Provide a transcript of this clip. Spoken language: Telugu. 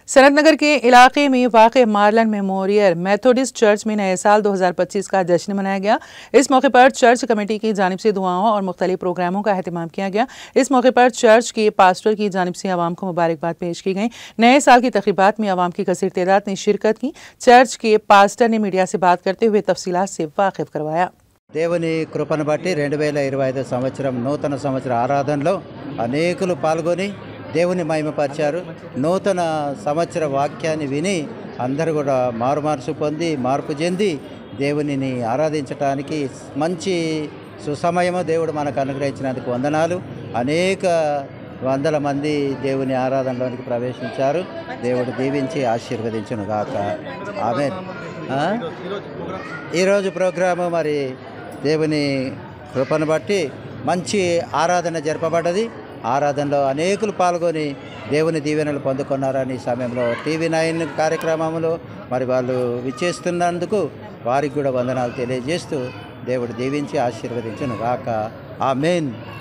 सनतनगर के इलाके में वाक़ मारलन मेमोरियल मेथोडिस्ट चर्च में नए साल 2025 का जश्न मनाया गया। इस मौके पर चर्च कमेटी की जानिब से दुआओं और मुख्तलिफ प्रोग्रामों का अहतमाम किया गया। इस मौके पर चर्च के पास्टर की जानिब से आवाम को मुबारकबाद पेश की गई। नए साल की तक़रीबात में आवाम की कसीर तादाद ने शिरकत की। चर्च के पास्टर ने मीडिया से बात करते हुए तफसीलात से वाकिफ करवाया। దేవుని కృపను బట్టి 2025 సంవత్సరం నూతన సంవత్సర ఆరాధనలో అనేకులు పాల్గొని దేవుని మహిమపరిచారు. నూతన సంవత్సర వాక్యాన్ని విని అందరూ కూడా మారుమార్పు పొంది మార్పు చెంది దేవునిని ఆరాధించడానికి మంచి సుసమయము దేవుడు మనకు అనుగ్రహించినందుకు వందనాలు. అనేక వందల మంది దేవుని ఆరాధనలోనికి ప్రవేశించారు. దేవుడు దీవించి ఆశీర్వదించును గాక. ఆమేన్. ఈరోజు ప్రోగ్రాము మరి దేవుని కృపను బట్టి మంచి ఆరాధన జరపబడ్డది. ఆరాధనలో అనేకులు పాల్గొని దేవుని దీవెనలు పొందుకున్నారని సమయంలో TV9 కార్యక్రమంలో మరి వాళ్ళు విచ్చేస్తున్నందుకు వారికి కూడా వందనాలు తెలియజేస్తూ దేవుడు దీవించి ఆశీర్వదించును గాక. ఆమేన్.